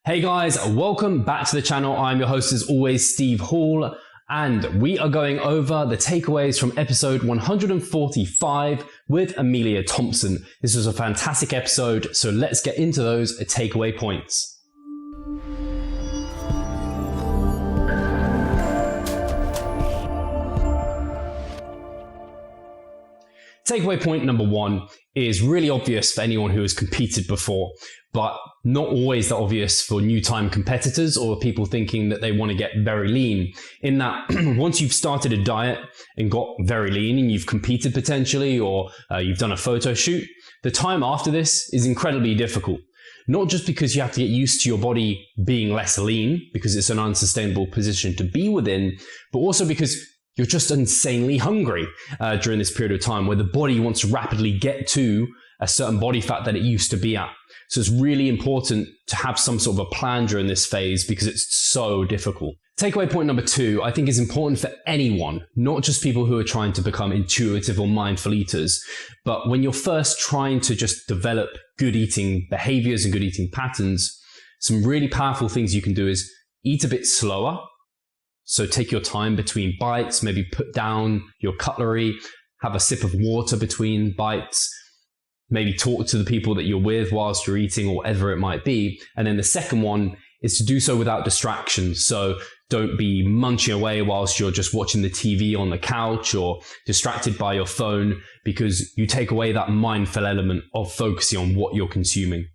Hey guys, welcome back to the channel. I'm your host as always, Steve Hall, and we are going over the takeaways from episode 145 with Emilia Thompson. This was a fantastic episode, so let's get into those takeaway points. Takeaway point number one is really obvious for anyone who has competed before, but not always that obvious for new time competitors or people thinking that they want to get very lean. In that, once you've started a diet and got very lean and you've competed potentially, or you've done a photo shoot, the time after this is incredibly difficult. Not just because you have to get used to your body being less lean, because it's an unsustainable position to be within, but also because you're just insanely hungry during this period of time where the body wants to rapidly get to a certain body fat that it used to be at. So it's really important to have some sort of a plan during this phase because it's so difficult. Takeaway point number two, I think is important for anyone, not just people who are trying to become intuitive or mindful eaters, but when you're first trying to just develop good eating behaviors and good eating patterns, some really powerful things you can do is eat a bit slower. So take your time between bites, maybe put down your cutlery, have a sip of water between bites, maybe talk to the people that you're with whilst you're eating or whatever it might be. And then the second one is to do so without distractions. So don't be munching away whilst you're just watching the TV on the couch or distracted by your phone, because you take away that mindful element of focusing on what you're consuming.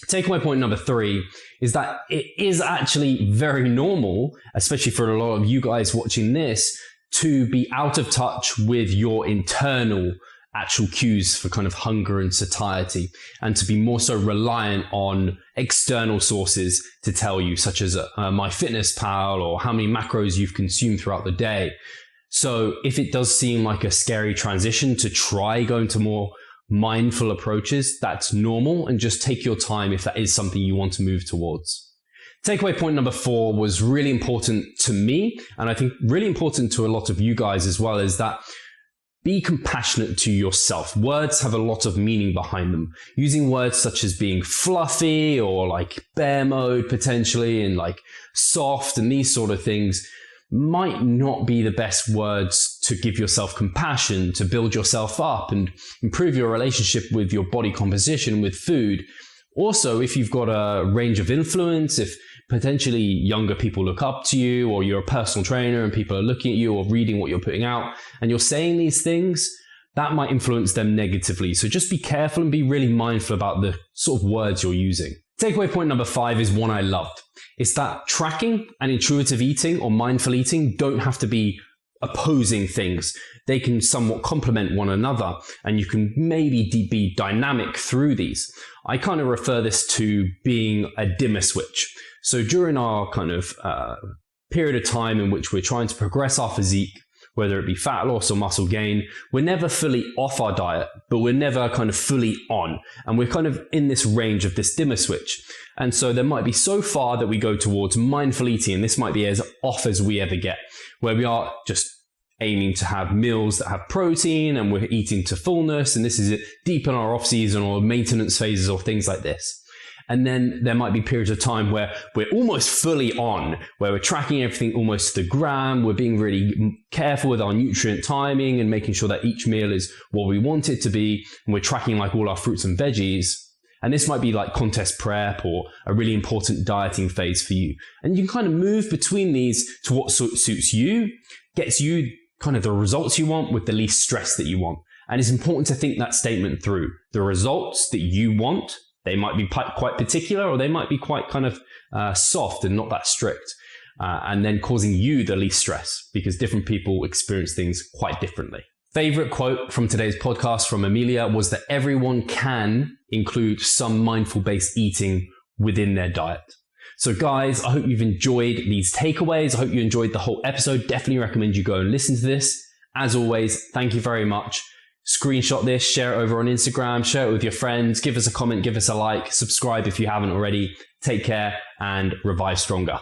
Takeaway point number three is that it is actually very normal, especially for a lot of you guys watching this, to be out of touch with your internal actual cues for kind of hunger and satiety, and to be more so reliant on external sources to tell you, such as MyFitnessPal or how many macros you've consumed throughout the day. So if it does seem like a scary transition to try going to more mindful approaches, that's normal, and just take your time if that is something you want to move towards. Takeaway point number four was really important to me, and I think really important to a lot of you guys as well, is that be compassionate to yourself. Words have a lot of meaning behind them. Using words such as being fluffy or like bear mode potentially, and like soft and these sort of things might not be the best words to give yourself compassion, to build yourself up and improve your relationship with your body composition, with food. Also, if you've got a range of influence, if potentially younger people look up to you, or you're a personal trainer and people are looking at you or reading what you're putting out and you're saying these things, that might influence them negatively. So just be careful and be really mindful about the sort of words you're using. Takeaway point number five is one I loved. It's that tracking and intuitive eating or mindful eating don't have to be opposing things. They can somewhat complement one another, and you can maybe be dynamic through these. I kind of refer this to being a dimmer switch. So during our kind of period of time in which we're trying to progress our physique, whether it be fat loss or muscle gain, we're never fully off our diet, but we're never kind of fully on. And we're kind of in this range of this dimmer switch. And so there might be so far that we go towards mindful eating, and this might be as off as we ever get, where we are just aiming to have meals that have protein and we're eating to fullness. And this is it deep in our off season or maintenance phases or things like this. And then there might be periods of time where we're almost fully on, where we're tracking everything almost to the gram. We're being really careful with our nutrient timing and making sure that each meal is what we want it to be. And we're tracking like all our fruits and veggies. And this might be like contest prep or a really important dieting phase for you. And you can kind of move between these to what suits you, gets you kind of the results you want with the least stress that you want. And it's important to think that statement through. The results that you want, they might be quite particular, or they might be quite kind of soft and not that strict, and then causing you the least stress, because different people experience things quite differently. Favorite quote from today's podcast from Emilia was that everyone can include some mindful-based eating within their diet. So guys, I hope you've enjoyed these takeaways. I hope you enjoyed the whole episode. Definitely recommend you go and listen to this. As always, thank you very much. Screenshot this, share it over on Instagram, share it with your friends, give us a comment, give us a like, subscribe if you haven't already. Take care and revive stronger.